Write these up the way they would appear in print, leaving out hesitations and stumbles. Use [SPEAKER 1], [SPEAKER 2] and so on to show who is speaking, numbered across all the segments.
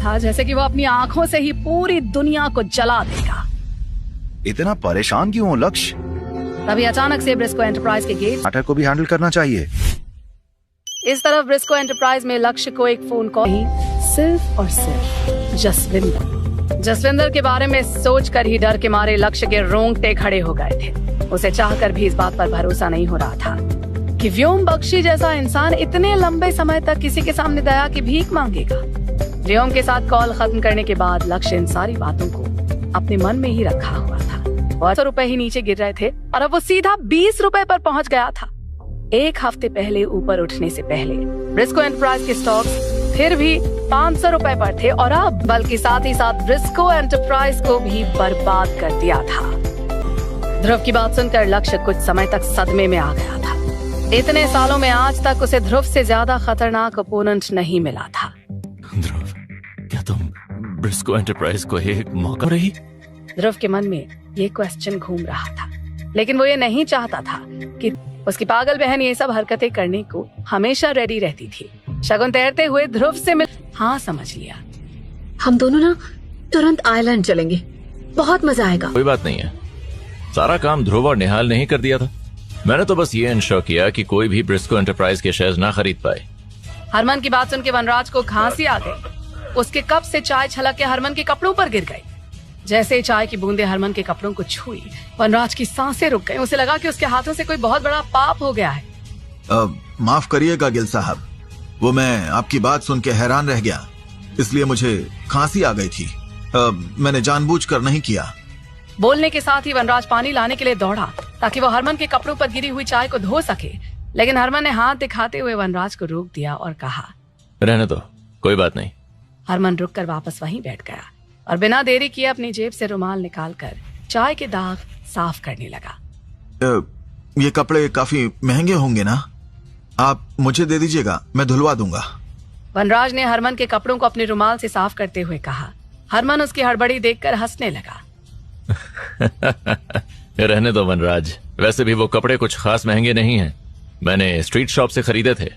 [SPEAKER 1] था जैसे कि वो अपनी आंखों से ही पूरी दुनिया को जला देगा।
[SPEAKER 2] इतना परेशान क्यों हो लक्ष्य?
[SPEAKER 1] तभी अचानक से ब्रिस्को एंटरप्राइज के गेट
[SPEAKER 2] मैटर को भी हैंडल करना चाहिए।
[SPEAKER 1] इस तरफ ब्रिस्को एंटरप्राइज में लक्ष्य को एक फोन कॉल ही सिर्फ और सिर्फ जसविंदर के बारे में सोचकर ही डर के मारे लक्ष्य के रोंगटे खड़े हो गए थे। उसे चाहकर भी इस बात पर भरोसा नहीं हो रहा था कि व्योम बख्शी जैसा इंसान इतने लंबे समय तक किसी के सामने दया की भीख मांगेगा। व्योम के साथ कॉल खत्म करने के बाद लक्ष्य इन सारी बातों को अपने मन में ही रखा हुआ था। 100 रुपए ही नीचे गिर रहे थे और अब वो सीधा 20 रुपए पर पहुंच गया था। एक हफ्ते पहले ऊपर उठने से पहले ब्रिस्को एंटरप्राइज के स्टॉक्स फिर भी 500 रुपए पर थे और अब बल्कि साथ ही साथ ब्रिस्को एंटरप्राइज को भी बर्बाद कर दिया था। ध्रुव की बात सुनकर लक्ष्य कुछ समय तक सदमे में आ गया था। इतने सालों में आज तक उसे ध्रुव से ज्यादा खतरनाक ओपोनेंट नहीं मिला था।
[SPEAKER 3] ध्रुव, क्या तुम ब्रिस्को एंटरप्राइज को एक मौका रही?
[SPEAKER 1] ध्रुव के मन में ये क्वेश्चन घूम रहा था, लेकिन वो ये नहीं चाहता था कि उसकी पागल बहन ये सब हरकतें करने को हमेशा रेडी रहती थी। शगुन तैरते हुए ध्रुव से मिल हाँ समझ लिया।
[SPEAKER 4] हम दोनों ना तुरंत आइलैंड चलेंगे, बहुत मजा आएगा।
[SPEAKER 3] कोई बात नहीं है, सारा काम ध्रुव और निहाल ने ही कर दिया था। मैंने तो बस ये इंश्योर किया कि कोई भी ब्रिस्को एंटरप्राइज के शेयर्स ना खरीद पाए।
[SPEAKER 1] हरमन की बात सुन के वनराज को खांसी आ गई। उसके कप से चाय छलक के हरमन के कपड़ों पर गिर गई। जैसे चाय की बूंदें हरमन के कपड़ों को छुई, वनराज की सांसें रुक गईं। उसे लगा कि उसके हाथों से कोई बहुत बड़ा पाप हो गया है।
[SPEAKER 5] माफ करिएगा गिल साहब, वो मैं आपकी बात सुन के हैरान रह गया, इसलिए मुझे खांसी आ गई थी। मैंने जानबूझकर नहीं किया।
[SPEAKER 1] बोलने के साथ ही वनराज पानी लाने के लिए दौड़ा ताकि वो हरमन के कपड़ों पर गिरी हुई चाय को धो सके, लेकिन हरमन ने हाथ दिखाते हुए वनराज को रोक दिया और कहा,
[SPEAKER 3] रहने दो, कोई बात नहीं।
[SPEAKER 1] हरमन रुककर वापस वहीं बैठ गया और बिना देरी किए अपनी जेब से रुमाल निकालकर चाय के दाग साफ करने लगा।
[SPEAKER 5] ये कपड़े काफी महंगे होंगे ना, आप मुझे दे दीजिएगा, मैं धुलवा दूंगा।
[SPEAKER 1] वनराज ने हरमन के कपड़ों को अपने रुमाल से साफ करते हुए कहा। हरमन उसकी हड़बड़ी देखकर हंसने लगा।
[SPEAKER 3] रहने दो वनराज, वैसे भी वो कपड़े कुछ खास महंगे नहीं हैं, मैंने स्ट्रीट शॉप से खरीदे थे।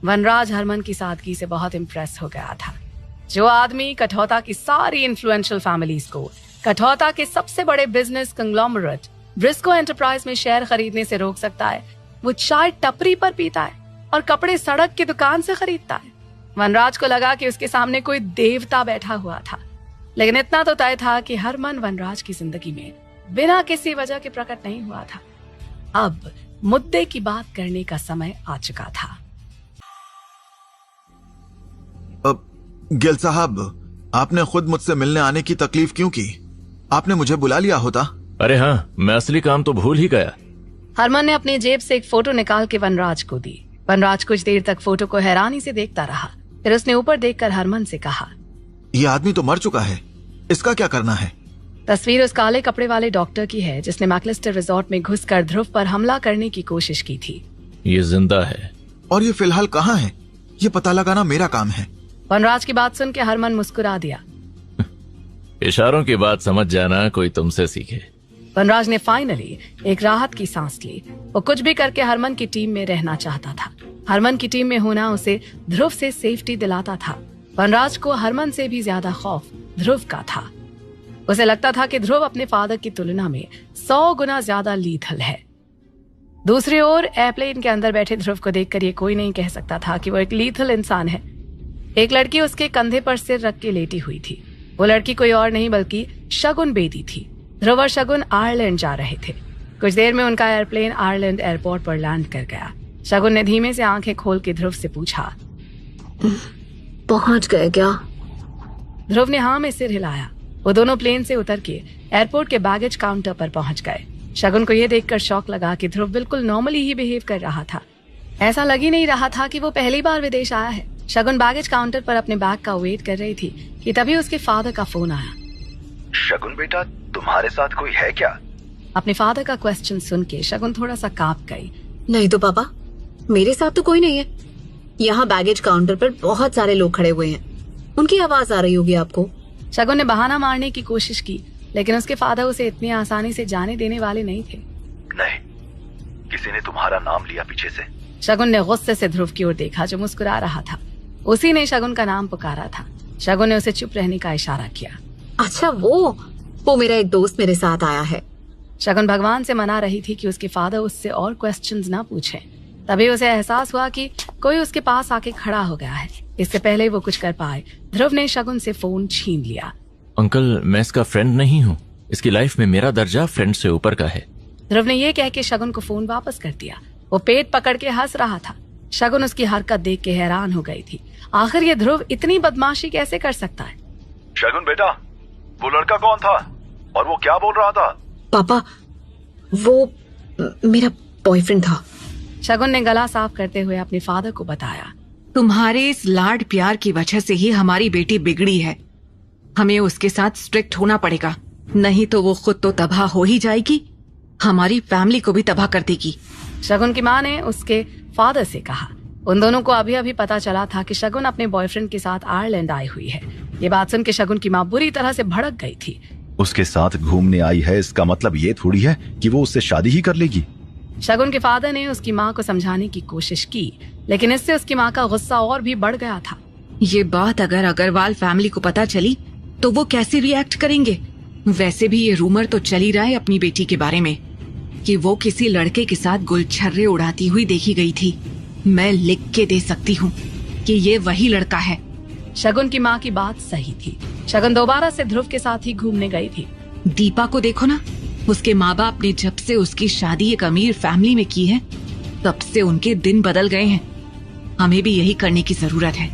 [SPEAKER 1] वनराज हरमन की सादगी से बहुत इम्प्रेस हो गया था। जो आदमी कठौता की सारी इन्फ्लुएंशियल फैमिलीज को कठौता के सबसे बड़े बिजनेस कंग्लोमरेट ब्रिस्को एंटरप्राइज में शेयर खरीदने से रोक सकता है, वो चाय टपरी पर पीता है और कपड़े सड़क की दुकान से खरीदता है। वनराज को लगा कि उसके सामने कोई देवता बैठा हुआ था, लेकिन इतना तो तय था कि हरमन वनराज की जिंदगी में बिना किसी वजह के प्रकट नहीं हुआ था। अब मुद्दे की बात करने का समय आ चुका था।
[SPEAKER 5] गिल साहब, आपने खुद मुझसे मिलने आने की तकलीफ क्यों की? आपने मुझे बुला लिया होता।
[SPEAKER 3] अरे हाँ, मैं असली काम तो भूल ही गया।
[SPEAKER 1] हरमन ने अपनी जेब से एक फोटो निकाल के वनराज को दी। वनराज कुछ देर तक फोटो को हैरानी से देखता रहा, फिर उसने ऊपर देखकर हरमन से कहा,
[SPEAKER 5] ये आदमी तो मर चुका है, इसका क्या करना है?
[SPEAKER 1] तस्वीर उस काले कपड़े वाले डॉक्टर की है जिसने मैक्लिस्टर रिजॉर्ट में घुसकर ध्रुव पर हमला करने की कोशिश की थी।
[SPEAKER 3] ये जिंदा है
[SPEAKER 5] और ये फिलहाल कहाँ है, ये पता लगाना मेरा काम है।
[SPEAKER 1] वनराज की बात सुन के हरमन मुस्कुरा दिया।
[SPEAKER 3] इशारों की बात समझ जाना कोई तुमसे सीखे।
[SPEAKER 1] वनराज ने फाइनली एक राहत की सांस ली। वो कुछ भी करके हरमन की टीम में रहना चाहता था। हरमन की टीम में होना उसे ध्रुव से सेफ्टी दिलाता था। वनराज को हरमन से भी ज्यादा खौफ ध्रुव का था। उसे लगता था कि ध्रुव अपने फादर की तुलना में 100 गुना ज्यादा लीथल है। दूसरी ओर एयरप्लेन के अंदर बैठे ध्रुव को देखकर ये कोई नहीं कह सकता था कि वो एक लीथल इंसान है। एक लड़की उसके कंधे पर सिर रख के लेटी हुई थी। वो लड़की कोई और नहीं बल्कि शगुन बेदी थी। ध्रुव और शगुन आयरलैंड जा रहे थे। कुछ देर में उनका एयरप्लेन आयरलैंड एयरपोर्ट पर लैंड कर गया। शगुन ने धीमे से आंखें खोल के ध्रुव से पूछा,
[SPEAKER 4] पहुंच गए क्या?
[SPEAKER 1] ध्रुव ने हाँ में सिर हिलाया। वो दोनों प्लेन से उतर के एयरपोर्ट के बैगेज काउंटर पर पहुंच गए। शगुन को यह देखकर शौक लगा कि ध्रुव बिल्कुल नॉर्मली ही बिहेव कर रहा था। ऐसा लग ही नहीं रहा था कि वो पहली बार विदेश आया है। शगुन बैगेज काउंटर पर अपने बैग का वेट कर रही थी कि तभी उसके फादर का फोन आया।
[SPEAKER 2] शगुन बेटा, तुम्हारे साथ कोई है क्या?
[SPEAKER 1] अपने फादर का क्वेश्चन सुन के शगुन थोड़ा सा कांप गई।
[SPEAKER 4] नहीं तो पापा, मेरे साथ तो कोई नहीं है। यहाँ बैगेज काउंटर पर बहुत सारे लोग खड़े हुए हैं, उनकी आवाज आ रही होगी आपको।
[SPEAKER 1] शगुन ने बहाना मारने की कोशिश की, लेकिन उसके फादर उसे इतनी आसानी से जाने देने वाले नहीं थे।
[SPEAKER 2] नहीं, किसी ने तुम्हारा नाम लिया पीछे से।
[SPEAKER 1] शगुन ने गुस्से से ध्रुव की ओर देखा जो मुस्कुरा रहा था। उसी ने शगुन का नाम पुकारा था। शगुन ने उसे चुप रहने का इशारा किया।
[SPEAKER 4] अच्छा, वो मेरा एक दोस्त मेरे साथ आया है।
[SPEAKER 1] शगुन भगवान से मना रही थी कि उसके फादर उससे और क्वेश्चंस ना पूछें। तभी उसे एहसास हुआ कि कोई उसके पास आके खड़ा हो गया है। इससे पहले वो कुछ कर पाए, ध्रुव ने शगुन से फोन छीन लिया।
[SPEAKER 3] अंकल, मैं इसका फ्रेंड नहीं हूँ। इसकी लाइफ में मेरा दर्जा फ्रेंड से ऊपर का है।
[SPEAKER 1] ध्रुव ने ये कह के शगुन को फोन वापस कर दिया। वो पेट पकड़ के हंस रहा था। शगुन उसकी हरकत देख के हैरान हो गई थी। आखिर ये ध्रुव इतनी बदमाशी कैसे कर सकता है?
[SPEAKER 2] शगुन बेटा, वो लड़का कौन था और वो क्या बोल रहा था?
[SPEAKER 4] पापा, वो मेरा बॉयफ्रेंड था।
[SPEAKER 1] शगुन ने गला साफ करते हुए अपने फादर को बताया।
[SPEAKER 6] तुम्हारे इस लाड प्यार की वजह से ही हमारी बेटी बिगड़ी है। हमें उसके साथ स्ट्रिक्ट होना पड़ेगा, नहीं तो वो खुद तो तबाह हो ही जाएगी, हमारी फैमिली को भी तबाह कर देगी।
[SPEAKER 1] शगुन की माँ ने उसके फादर से कहा। उन दोनों को अभी अभी पता चला था कि शगुन अपने बॉयफ्रेंड के साथ आयरलैंड आई हुई है। ये बात सुन के शगुन की माँ बुरी तरह से भड़क गई थी।
[SPEAKER 2] उसके साथ घूमने आई है, इसका मतलब ये थोड़ी है कि वो उससे शादी ही कर लेगी।
[SPEAKER 1] शगुन के फादर ने उसकी माँ को समझाने की कोशिश की, लेकिन इससे उसकी माँ का गुस्सा और भी बढ़ गया था।
[SPEAKER 6] ये बात अगर अग्रवाल फैमिली को पता चली तो वो कैसे रिएक्ट करेंगे? वैसे भी ये रूमर तो चल ही रहा है अपनी बेटी के बारे में कि वो किसी लड़के के साथ गुलछर्रे उड़ाती हुई देखी गई थी। मैं लिख के दे सकती हूँ कि ये वही लड़का है।
[SPEAKER 1] शगुन की माँ की बात सही थी। शगुन दोबारा से ध्रुव के साथ ही घूमने गई थी।
[SPEAKER 6] दीपा को देखो ना, उसके माँ बाप ने जब से उसकी शादी एक अमीर फैमिली में की है तब से उनके दिन बदल गए हैं। हमें भी यही करने की जरूरत है।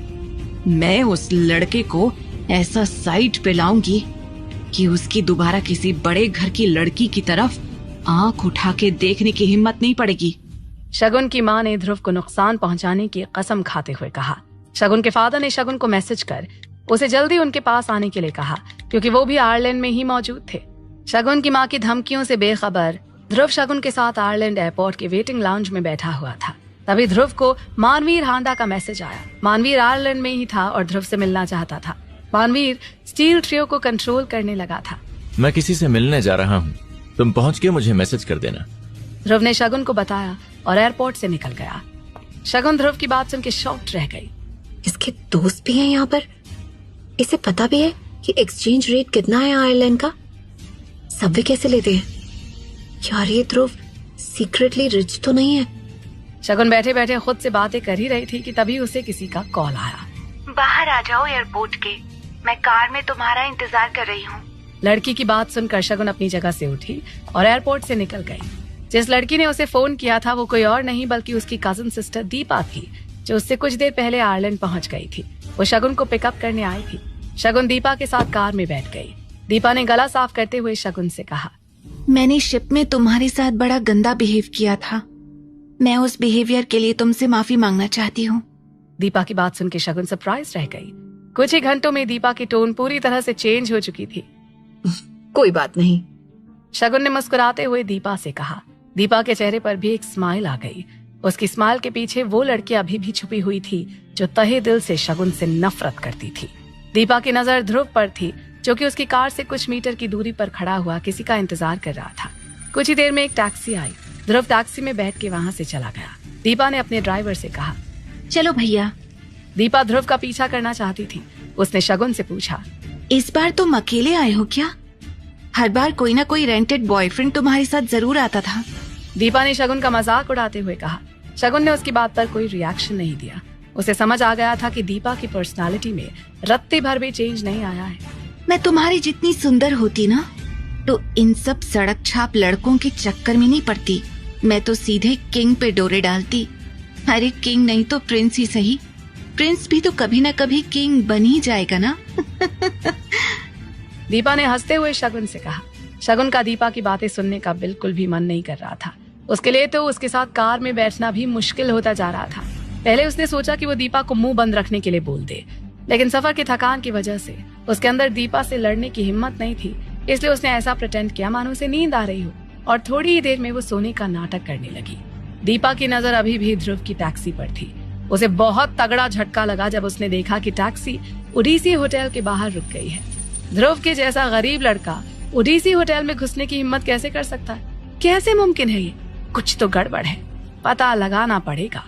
[SPEAKER 6] मैं उस लड़के को ऐसा साइड पे लाऊंगी कि उसकी दोबारा किसी बड़े घर की लड़की की तरफ आंख उठा के देखने की हिम्मत नहीं पड़ेगी।
[SPEAKER 1] शगुन की माँ ने ध्रुव को नुकसान पहुंचाने की कसम खाते हुए कहा। शगुन के फादर ने शगुन को मैसेज कर उसे जल्दी उनके पास आने के लिए कहा, क्योंकि वो भी आयरलैंड में ही मौजूद थे। शगुन की माँ की धमकियों से बेखबर ध्रुव शगुन के साथ आयरलैंड एयरपोर्ट के वेटिंग लाउंज में बैठा हुआ था। तभी ध्रुव को मानवीर हांडा का मैसेज आया। मानवीर आयरलैंड में ही था और ध्रुव से मिलना चाहता था। मानवीर स्टील ट्रियो को कंट्रोल करने लगा था।
[SPEAKER 3] मैं किसी से मिलने जा रहा हूँ, तुम पहुँच के मुझे मैसेज कर देना।
[SPEAKER 1] ध्रुव ने शगुन को बताया और एयरपोर्ट से निकल गया। शगुन ध्रुव की बात सुन के शॉक्ड रह गई।
[SPEAKER 4] इसके दोस्त भी हैं यहाँ पर? इसे पता भी है कि एक्सचेंज रेट कितना है आयरलैंड का? सबवे कैसे लेते हैं? यार, ये ध्रुव सीक्रेटली रिच तो नहीं है?
[SPEAKER 1] शगुन बैठे बैठे खुद से बातें कर ही रही थी कि तभी उसे किसी का कॉल आया।
[SPEAKER 7] बाहर आ जाओ एयरपोर्ट के, मैं कार में तुम्हारा इंतजार कर रही हूँ।
[SPEAKER 1] लड़की की बात सुनकर शगुन अपनी जगह से उठी और एयरपोर्ट से निकल गई। जिस लड़की ने उसे फोन किया था वो कोई और नहीं बल्कि उसकी कजन सिस्टर दीपा थी, जो उससे कुछ देर पहले आयरलैंड पहुंच गई थी। वो शगुन को पिकअप करने आई थी। शगुन दीपा के साथ कार में बैठ गई। दीपा ने गला साफ करते हुए शगुन से कहा,
[SPEAKER 6] मैंने शिप में तुम्हारे साथ बड़ा गंदा बिहेव किया था। मैं उस बिहेवियर के लिए तुमसे माफी मांगना चाहती हूँ।
[SPEAKER 1] दीपा की बात सुन के शगुन सरप्राइज रह गई। कुछ ही घंटों में दीपा की टोन पूरी तरह से चेंज हो चुकी थी।
[SPEAKER 4] कोई बात नहीं,
[SPEAKER 1] शगुन ने मुस्कुराते हुए दीपा से कहा। दीपा के चेहरे पर भी एक स्माइल आ गई। उसकी स्माइल के पीछे वो लड़की अभी भी छुपी हुई थी जो तहे दिल से शगुन से नफरत करती थी। दीपा की नजर ध्रुव पर थी, जो कि उसकी कार से कुछ मीटर की दूरी पर खड़ा हुआ किसी का इंतजार कर रहा था। कुछ ही देर में एक टैक्सी आई। ध्रुव टैक्सी में बैठ के वहां से चला गया। दीपा ने अपने ड्राइवर से कहा,
[SPEAKER 6] चलो भैया।
[SPEAKER 1] दीपा ध्रुव का पीछा करना चाहती थी। उसने शगुन से पूछा,
[SPEAKER 6] इस बार तुम अकेले आए हो क्या? हर बार कोई ना कोई रेंटेड बॉयफ्रेंड तुम्हारे साथ जरूर आता था।
[SPEAKER 1] दीपा ने शगुन का मजाक उड़ाते हुए कहा। शगुन ने उसकी बात पर कोई रिएक्शन नहीं दिया। उसे समझ आ गया था कि दीपा की पर्सनालिटी में रत्ती भर भी चेंज नहीं आया है।
[SPEAKER 6] मैं तुम्हारी जितनी सुंदर होती ना तो इन सब सड़क छाप लड़कों के चक्कर में नहीं पड़ती। मैं तो सीधे किंग पे डोरे डालती। अरे किंग नहीं तो प्रिंस ही सही, प्रिंस भी तो कभी ना कभी किंग बन ही जाएगा ना।
[SPEAKER 1] दीपा ने हंसते हुए शगुन से कहा। शगुन का दीपा की बातें सुनने का बिल्कुल भी मन नहीं कर रहा था। उसके लिए तो उसके साथ कार में बैठना भी मुश्किल होता जा रहा था। पहले उसने सोचा कि वो दीपा को मुंह बंद रखने के लिए बोल दे, लेकिन सफर की थकान की वजह से उसके अंदर दीपा से लड़ने की हिम्मत नहीं थी। इसलिए उसने ऐसा प्रिटेंड किया मानो उसे नींद आ रही हो, और थोड़ी ही देर में वो सोने का नाटक करने लगी। दीपा की नजर अभी भी ध्रुव की टैक्सी पर थी। उसे बहुत तगड़ा झटका लगा जब उसने देखा कि टैक्सी ओडिसी होटल के बाहर रुक गई है। ध्रुव के जैसा गरीब लड़का ओडिसी होटल में घुसने की हिम्मत कैसे कर सकता है? कैसे मुमकिन है ये? कुछ तो गड़बड़ है, पता लगाना पड़ेगा।